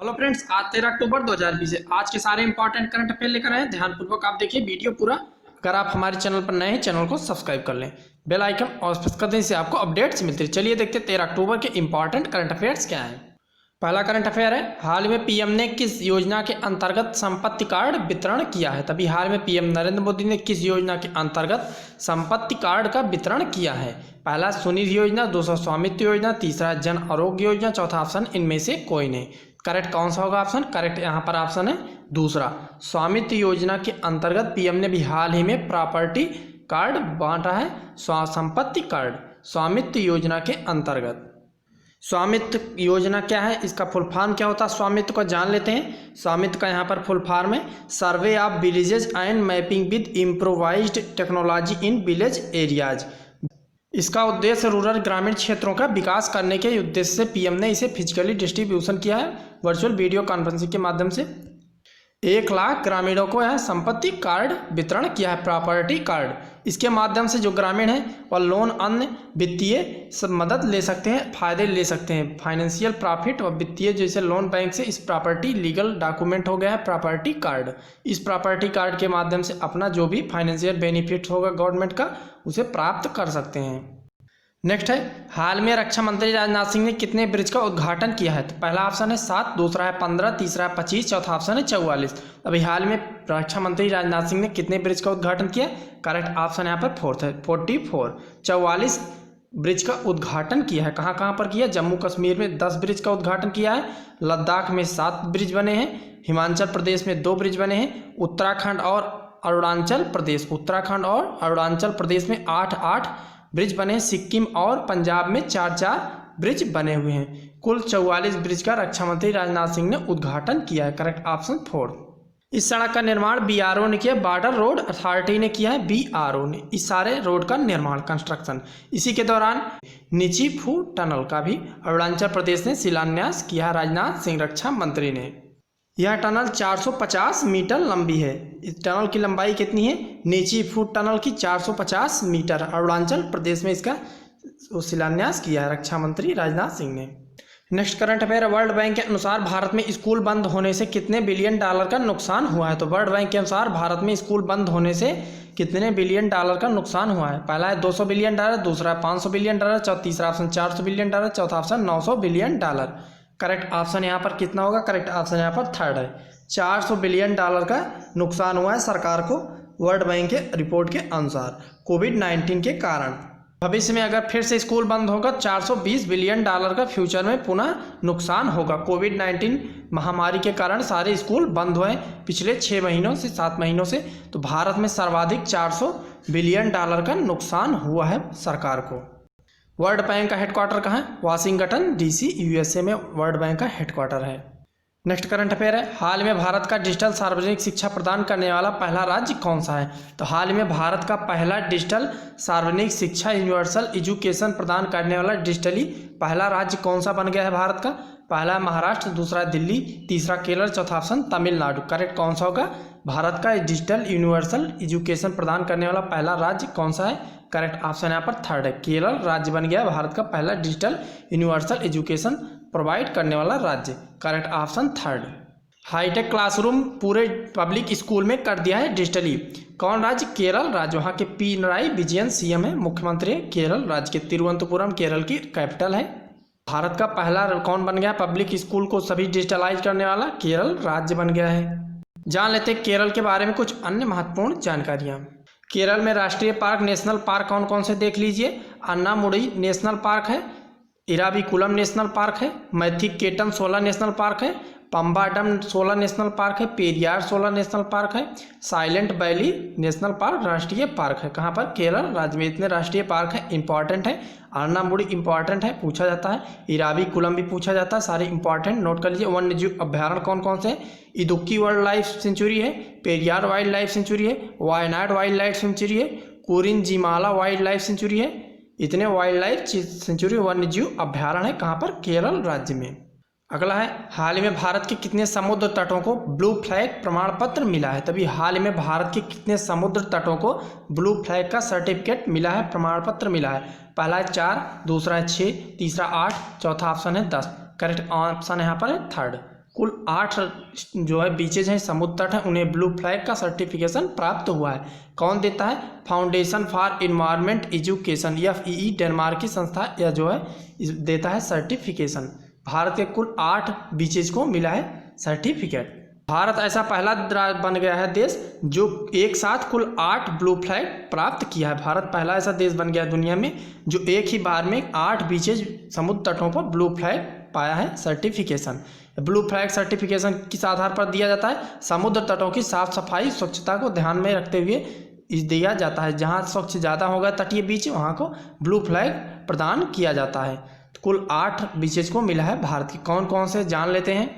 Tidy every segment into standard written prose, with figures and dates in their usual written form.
Hello friends, आज 13 अक्टूबर 2020 है। आज के सारे इंपॉर्टेंट करंट अफेयर लेकर आए। ध्यानपूर्वक आप देखिए वीडियो पूरा। अगर आप हमारे चैनल पर नए हैं, चैनल को सब्सक्राइब कर लें, बेल आइकन और प्रेस कर दें, इससे आपको अपडेट्स मिलती है। चलिए देखते हैं 13 अक्टूबर के इंपॉर्टेंट करंट अफेयर्स क्या हैं। पहला करंट अफेयर है, हाल में पीएम ने किस योजना के अंतर्गत संपत्ति कार्ड वितरण किया है। तभी हाल में पीएम नरेंद्र मोदी ने किस योजना के अंतर्गत संपत्ति कार्ड का वितरण किया है। पहला सुनिधि योजना, दूसरा स्वामित्व योजना, तीसरा जन आरोग्य योजना, चौथा ऑप्शन इनमें से कोई नहीं। करेक्ट कौन सा होगा ऑप्शन? करेक्ट यहाँ पर ऑप्शन है दूसरा। स्वामित्व योजना के अंतर्गत पीएम ने भी हाल ही में प्रॉपर्टी कार्ड बांटा है। संपत्ति कार्ड स्वामित्व योजना के अंतर्गत। स्वामित्व योजना क्या है, इसका फुल फॉर्म क्या होता है, स्वामित्व को जान लेते हैं। स्वामित्व का यहाँ पर फुल फॉर्म है survey of villages and mapping with improvised technology in village areas. इसका उद्देश्य रूरल ग्रामीण क्षेत्रों का विकास करने के उद्देश्य से पीएम ने इसे फिजिकली डिस्ट्रीब्यूशन किया है वर्चुअल वीडियो कॉन्फ्रेंसिंग के माध्यम से। 1 लाख ग्रामीणों को यह संपत्ति कार्ड वितरण किया है, प्रॉपर्टी कार्ड। इसके माध्यम से जो ग्रामीण हैं वह लोन, अन्य वित्तीय सब मदद ले सकते हैं, फायदे ले सकते हैं, फाइनेंशियल प्रॉफिट और वित्तीय जैसे लोन बैंक से। इस प्रॉपर्टी लीगल डॉक्यूमेंट हो गया है प्रॉपर्टी कार्ड। इस प्रॉपर्टी कार्ड के माध्यम से अपना जो भी फाइनेंशियल बेनिफिट होगा गवर्नमेंट का, उसे प्राप्त कर सकते हैं। नेक्स्ट है, हाल में रक्षा मंत्री राजनाथ सिंह ने कितने ब्रिज का उद्घाटन किया है। तो पहला ऑप्शन है 7, दूसरा है 15, तीसरा है 25, चौथा ऑप्शन है 44। अभी हाल में रक्षा मंत्री राजनाथ सिंह ने कितने ब्रिज का उद्घाटन किया? करेक्ट ऑप्शन यहाँ पर फोर्थ है 44। 44 ब्रिज का उद्घाटन किया है। कहाँ कहाँ पर किया? जम्मू कश्मीर में 10 ब्रिज का उद्घाटन किया है, लद्दाख में 7 ब्रिज बने हैं, हिमाचल प्रदेश में 2 ब्रिज बने हैं, उत्तराखंड और अरुणाचल प्रदेश में 8 ब्रिज बने हैं, सिक्किम और पंजाब में 4 ब्रिज बने हुए हैं। कुल 44 ब्रिज का रक्षा मंत्री राजनाथ सिंह ने उद्घाटन किया है। Correct option 4। इस सड़क का निर्माण बीआरओ ने किया, बॉर्डर रोड अथॉरिटी ने किया है, बीआरओ ने इस सारे रोड का निर्माण, कंस्ट्रक्शन। इसी के दौरान नीची फू टनल का भी अरुणाचल प्रदेश ने शिलान्यास किया, राजनाथ सिंह रक्षा मंत्री ने। यह टनल 450 मीटर लंबी है। इस टनल की लंबाई कितनी है? नीची फूट टनल की 450 मीटर। अरुणाचल प्रदेश में इसका शिलान्यास किया है रक्षा मंत्री राजनाथ सिंह ने। Next current affair, world bank के अनुसार भारत में स्कूल बंद होने से कितने बिलियन डॉलर का नुकसान हुआ है। तो वर्ल्ड बैंक के अनुसार भारत में स्कूल बंद होने से कितने बिलियन डॉलर का नुकसान हुआ है। पहला है 200 बिलियन डॉलर, दूसरा है 500 बिलियन डॉलर, तीसरा ऑप्शन 400 बिलियन डॉलर, चौथा option 900 billion dollar. Correct option यहाँ पर कितना होगा? करेक्ट ऑप्शन यहाँ पर थर्ड है, 400 बिलियन डॉलर का नुकसान हुआ है सरकार को वर्ल्ड बैंक के रिपोर्ट के अनुसार कोविड-19 के कारण। भविष्य में अगर फिर से स्कूल बंद होगा, 420 बिलियन डॉलर का फ्यूचर में पुनः नुकसान होगा। कोविड-19 महामारी के कारण सारे स्कूल बंद हुए पिछले 6 महीनों से 7 महीनों से। तो भारत में सर्वाधिक 400 बिलियन डॉलर का नुकसान हुआ है सरकार को। वर्ल्ड बैंक का हेडक्वार्टर कहाँ है? वाशिंगटन डीसी, यूएसए में वर्ल्ड बैंक का हेडक्वार्टर है। नेक्स्ट करंट अफेयर है, हाल में भारत का डिजिटल सार्वजनिक शिक्षा प्रदान करने वाला पहला राज्य कौन सा है। तो हाल में भारत का पहला डिजिटल सार्वजनिक शिक्षा यूनिवर्सल एजुकेशन प्रदान करने वाला डिजिटली पहला राज्य कौन सा बन गया है भारत का? पहला है महाराष्ट्र, दूसरा दिल्ली, तीसरा केरल, चौथा ऑप्शन तमिलनाडु। करेक्ट कौन सा होगा? भारत का डिजिटल यूनिवर्सल एजुकेशन प्रदान करने वाला पहला राज्य कौन सा है? करेक्ट ऑप्शन यहाँ पर थर्ड है, केरल राज्य बन गया भारत का पहला डिजिटल यूनिवर्सल एजुकेशन प्रोवाइड करने वाला राज्य। Correct option third. High tech classroom पूरे पब्लिक स्कूल में कर दिया है डिजिटली। कौन राज्य? केरल राज्य। वहाँ के पिनराई विजयन सीएम है, मुख्यमंत्री है केरल राज्य के। तिरुवनंतपुरम केरल की कैपिटल है। भारत का पहला कौन बन गया पब्लिक स्कूल को सभी डिजिटलाइज करने वाला? केरल राज्य बन गया है। जान लेते हैं केरल के बारे में कुछ अन्य महत्वपूर्ण जानकारियाँ। केरल में राष्ट्रीय पार्क, नेशनल पार्क कौन कौन से देख लीजिए। अन्नामुडी नेशनल पार्क है, इराविकुलम नेशनल पार्क है, मैथिकेटन 16 नेशनल पार्क है, पंबाडम 16 नेशनल पार्क है, पेरियार 16 नेशनल पार्क है, साइलेंट वैली नेशनल पार्क राष्ट्रीय पार्क है। कहाँ पर? केरल राज्य में इतने राष्ट्रीय पार्क है, इंपॉर्टेंट है। अन्नामुडी इंपॉर्टेंट है, पूछा जाता है। इराविकुलम भी पूछा जाता है, सारे इंपॉर्टेंट नोट कर लीजिए। वन्यजीव अभ्यारण्य कौन कौन से हैं? इदुक्की वाइल्ड लाइफ सेंचुरी है, पेरियार वाइल्ड लाइफ सेंचुरी है, वायनाड वाइल्ड लाइफ सेंचुरी है, कुरिंजिमाला वाइल्ड लाइफ सेंचुरी है। इतने वाइल्ड लाइफ सेंचुरी वन्यजीव अभ्यारण्य है। कहाँ पर? केरल राज्य में। अगला है, हाल ही में भारत के कितने समुद्र तटों को ब्लू फ्लैग प्रमाण पत्र मिला है। तभी हाल ही में भारत के कितने समुद्र तटों को ब्लू फ्लैग का सर्टिफिकेट मिला है, प्रमाण पत्र मिला है। पहला है 4, दूसरा है 6, तीसरा 8, चौथा ऑप्शन है 10। करेक्ट ऑप्शन यहाँ पर है थर्ड। कुल 8 जो है बीचेज हैं, समुद्र तट हैं, उन्हें ब्लू फ्लैग का सर्टिफिकेशन प्राप्त हुआ है। कौन देता है? Foundation for environment education FEE Denmark की संस्था यह जो है देता है सर्टिफिकेशन। भारत के कुल 8 बीचेज को मिला है सर्टिफिकेट। भारत ऐसा पहला बन गया है देश जो एक साथ कुल 8 ब्लू फ्लैग प्राप्त किया है। भारत पहला ऐसा देश बन गया दुनिया में जो एक ही बार में 8 बीचेज समुद्र तटों पर ब्लू फ्लैग पाया है सर्टिफिकेशन। ब्लू फ्लैग सर्टिफिकेशन किस आधार पर दिया जाता है? समुद्र तटों की साफ सफाई स्वच्छता को ध्यान में रखते हुए दिया जाता है। जहाँ स्वच्छ ज़्यादा होगा तटीय बीच, वहाँ को ब्लू फ्लैग प्रदान किया जाता है। तो कुल 8 बीचेज को मिला है भारत की। कौन कौन से जान लेते हैं।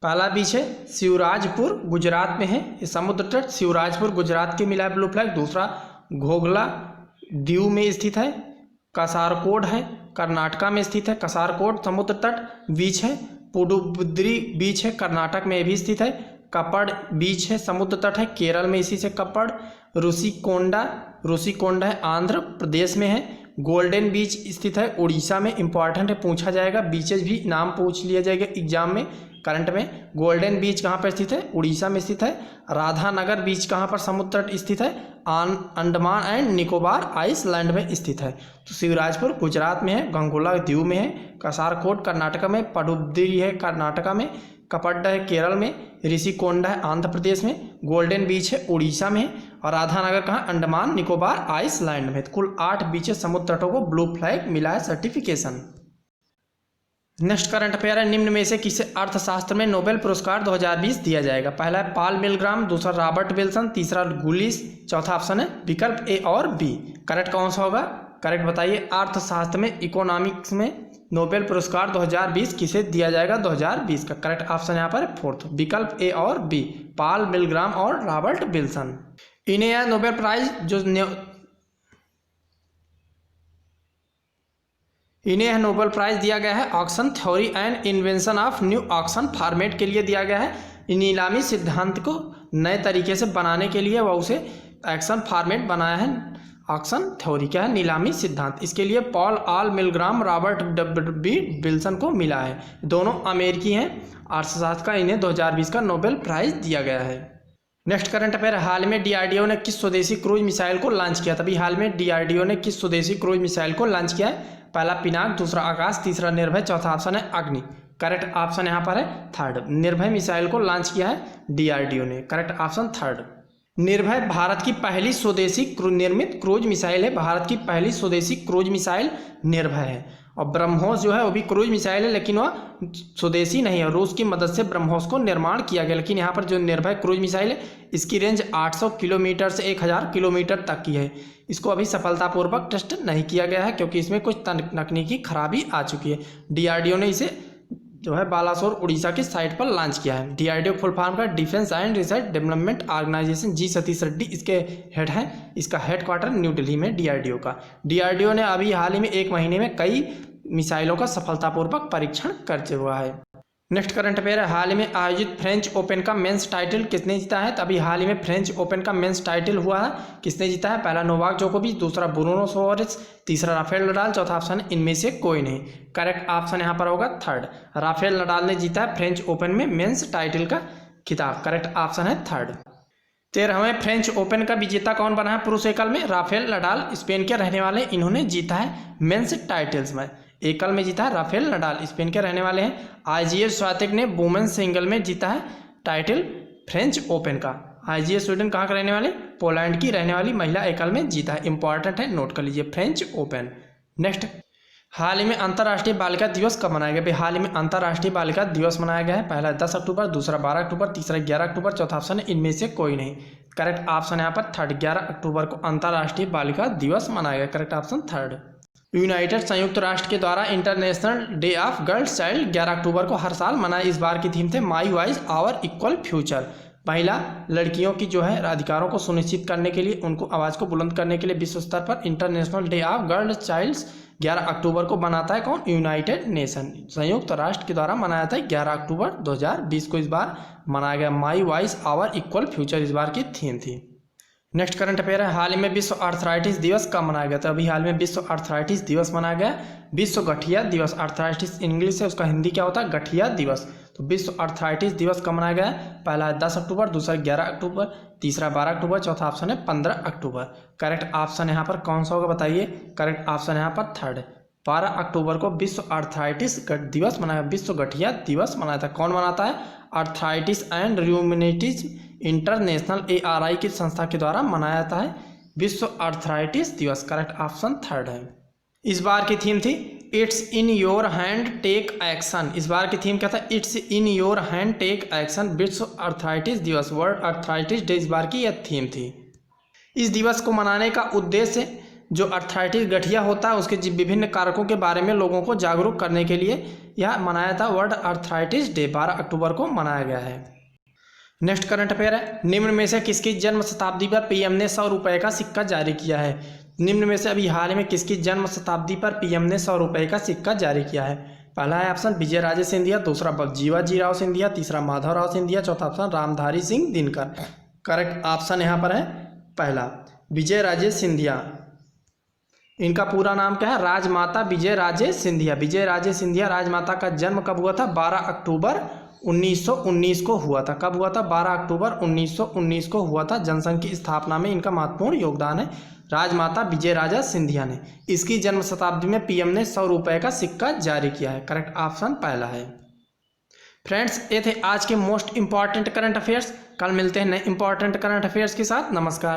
पहला बीच है शिवराजपुर, गुजरात में है ये समुद्र तट। शिवराजपुर गुजरात के मिला है ब्लू फ्लैग। दूसरा घोघला दीव में स्थित है। कासारकोड है कर्नाटका में स्थित है। कासारकोड समुद्र तट बीच है। पुडुबुद्री बीच है कर्नाटक में भी स्थित है। कपड़ बीच है समुद्र तट है केरल में, इसी से कपड़। रुशिकोंडा है आंध्र प्रदेश में है। गोल्डन बीच स्थित है उड़ीसा में। इंपॉर्टेंट है, पूछा जाएगा, बीचेज भी नाम पूछ लिया जाएगा एग्जाम में करंट में। गोल्डन बीच कहाँ पर स्थित है? उड़ीसा में स्थित है। राधानगर बीच कहाँ पर समुद्र तट स्थित है? अंडमान एंड निकोबार आइसलैंड में स्थित है। तो शिवराजपुर गुजरात में है। गंगोला दीव में है। कासारकोड कर्नाटक में। पडुबिद्री है कर्नाटका में। कपड्डा है केरल में। ऋषिकोंडा है आंध्र प्रदेश में। गोल्डन बीच है उड़ीसा में। और राधानगर कहाँ? अंडमान निकोबार आइसलैंड में। तो कुल 8 बीचेस समुद्र तटों को ब्लू फ्लैग मिला है सर्टिफिकेशन। नेक्स्ट करंट अफेयर है, निम्न में से किसे अर्थशास्त्र में नोबेल पुरस्कार 2020 दिया जाएगा? पहला है पॉल मिलग्राम, दूसरा रॉबर्ट विल्सन, तीसरा गुलिस, चौथा ऑप्शन है विकल्प ए और बी। करेक्ट कौन सा होगा? करेक्ट बताइए। अर्थशास्त्र में इकोनॉमिक्स में नोबेल पुरस्कार 2020 किसे दिया जाएगा? 2020 का करेक्ट ऑप्शन यहाँ पर फोर्थ विकल्प ए और बी, पॉल मिलग्राम और रॉबर्ट विल्सन। इन्हें यह नोबेल प्राइज इन्हें यह नोबेल प्राइज दिया गया है auction theory and invention of new auction format के लिए दिया गया है। नीलामी सिद्धांत को नए तरीके से बनाने के लिए वह उसे एक्शन फॉर्मेट बनाया है। ऑक्शन थ्योरी क्या है? नीलामी सिद्धांत। इसके लिए पॉल आल मिलग्राम रॉबर्ट बी विल्सन को मिला है। दोनों अमेरिकी हैं अर्थशास्त्र का। इन्हें 2020 का नोबेल प्राइज दिया गया है। नेक्स्ट करंट अफेयर, हाल में DRDO ने किस स्वदेशी क्रूज मिसाइल को लॉन्च किया? तभी हाल में DRDO ने किस स्वदेशी क्रूज मिसाइल को लॉन्च किया है? पहला पिनाक, दूसरा आकाश, तीसरा निर्भय, चौथा ऑप्शन है अग्नि। करेक्ट ऑप्शन यहाँ पर है थर्ड, निर्भय मिसाइल को लॉन्च किया है DRDO ने। Correct option third. निर्भय भारत की पहली स्वदेशी निर्मित क्रूज मिसाइल है। भारत की पहली स्वदेशी क्रूज मिसाइल निर्भय है। और ब्रह्मोस जो है वो भी क्रूज मिसाइल है, लेकिन वह स्वदेशी नहीं है। रूस की मदद से ब्रह्मोस को निर्माण किया गया। लेकिन यहाँ पर जो निर्भय क्रूज मिसाइल है इसकी रेंज 800 किलोमीटर से 1000 किलोमीटर तक की है। इसको अभी सफलतापूर्वक टेस्ट नहीं किया गया है क्योंकि इसमें कुछ तकनीकी खराबी आ चुकी है। DRDO ने इसे जो है बालासोर उड़ीसा की साइट पर लॉन्च किया है। DRDO फुल फॉर्म का defence and research development organisation. G Satish Reddy इसके हेड हैं। इसका हेडक्वार्टर न्यू दिल्ली में DRDO का। DRDO ने अभी हाल ही में 1 महीने में कई मिसाइलों का सफलतापूर्वक परीक्षण कर चुका है। नेक्स्ट करंट अफेयर है, हाल ही में आयोजित फ्रेंच ओपन का मेंस टाइटल किसने जीता है? तभी हाल ही में फ्रेंच ओपन का मेंस टाइटल हुआ है, किसने जीता है? पहला नोवाक जोकोविच, दूसरा ब्रूनो सोरेस, तीसरा राफेल नडाल, चौथा ऑप्शन इनमें से कोई नहीं। करेक्ट ऑप्शन यहाँ पर होगा थर्ड, राफेल नडाल ने जीता है फ्रेंच ओपन में मेंस टाइटल का खिताब। करेक्ट ऑप्शन है थर्ड। 13वें फ्रेंच ओपन का विजेता कौन बना है पुरुष एकल में? राफेल नडाल स्पेन के रहने वाले, इन्होंने जीता है मेंस टाइटल्स में। एकल में जीता है राफेल नडाल, स्पेन के रहने वाले हैं। IGA स्वातिक ने वुमेन सिंगल में जीता है टाइटल फ्रेंच ओपन का। IGA स्वीडन कहाँ का रहने वाले? पोलैंड की रहने वाली महिला एकल में जीता है। इंपॉर्टेंट है, नोट कर लीजिए फ्रेंच ओपन। नेक्स्ट, हाल ही में अंतर्राष्ट्रीय बालिका दिवस कब मनाया गया? हाल ही में अंतर्राष्ट्रीय बालिका दिवस मनाया गया है। पहला 10 अक्टूबर, दूसरा 12 अक्टूबर, तीसरा 11 अक्टूबर, चौथा ऑप्शन है इनमें से कोई नहीं। करेक्ट ऑप्शन यहाँ पर थर्ड, 11 अक्टूबर को अंतर्राष्ट्रीय बालिका दिवस मनाया गया। Correct option third. यूनाइटेड संयुक्त राष्ट्र के द्वारा international day of girls child 11 अक्टूबर को हर साल मनाया। इस बार की थीम थे my voice our equal future. महिला लड़कियों की जो है अधिकारों को सुनिश्चित करने के लिए, उनको आवाज़ को बुलंद करने के लिए विश्व स्तर पर international day of girls childs 11 अक्टूबर को मनाता है कौन? यूनाइटेड नेशन, संयुक्त राष्ट्र के द्वारा मनाया था। 11 अक्टूबर 2020 को इस बार मनाया गया। My voice our equal future इस बार की थीम थी। नेक्स्ट करंट अफेयर है, हाल ही में विश्व आर्थराइटिस दिवस कब मनाया गया था? अभी हाल में विश्व आर्थराइटिस दिवस मनाया गया। विश्व गठिया दिवस, आर्थराइटिस इंग्लिश है, उसका हिंदी क्या होता है? गठिया दिवस। तो विश्व आर्थराइटिस दिवस कब मनाया गया है? पहला है 10 अक्टूबर, दूसरा 11 अक्टूबर, तीसरा 12 अक्टूबर, चौथा ऑप्शन है 15 अक्टूबर। करेक्ट ऑप्शन यहाँ पर कौन सा होगा बताइए? करेक्ट ऑप्शन यहाँ पर थर्ड है, 12 अक्टूबर को विश्व आर्थराइटिस दिवस मनाया, विश्व गठिया दिवस मनाया था। कौन मनाता है? Arthritis and rheumatism international ARI की संस्था के द्वारा मनाया जाता है विश्व आर्थराइटिस दिवस। करेक्ट ऑप्शन थर्ड है। इस बार की थीम थी it's in your hand take action. इस बार की थीम क्या था? It's in your hand take action, विश्व आर्थराइटिस दिवस, वर्ल्ड आर्थराइटिस डे इस बार की यह थीम थी। इस दिवस को मनाने का उद्देश्य जो आर्थराइटिस गठिया होता है उसके विभिन्न कारकों के बारे में लोगों को जागरूक करने के लिए यह मनाया था वर्ल्ड आर्थराइटिस डे, 12 अक्टूबर को मनाया गया है। नेक्स्ट करंट अफेयर है, निम्न में से किसकी जन्म शताब्दी पर पीएम ने 100 रुपये का सिक्का जारी किया है? निम्न में से अभी हाल में किसकी जन्म शताब्दी पर पीएम ने 100 रुपये का सिक्का जारी किया है? पहला है ऑप्शन विजय राजे सिंधिया, दूसरा जीवाजी राव सिंधिया, तीसरा माधवराव सिंधिया, चौथा option Ramdhari Singh Dinkar. Correct option यहाँ पर है पहला विजय राजे सिंधिया। इनका पूरा नाम क्या है? राजमाता विजय राजे सिंधिया। विजय राजे सिंधिया राजमाता का जन्म कब हुआ था? 12 अक्टूबर 1919 को हुआ था। कब हुआ था? 12 अक्टूबर 1919 को हुआ था। जनसंघ की स्थापना में इनका महत्वपूर्ण योगदान है राजमाता विजय राजा सिंधिया ने। इसकी जन्म शताब्दी में पीएम ने 100 रुपये का सिक्का जारी किया है। करेक्ट ऑप्शन पहला है। फ्रेंड्स, ये थे आज के मोस्ट इंपॉर्टेंट करंट अफेयर्स। कल मिलते हैं नए इंपॉर्टेंट करंट अफेयर्स के साथ। नमस्कार।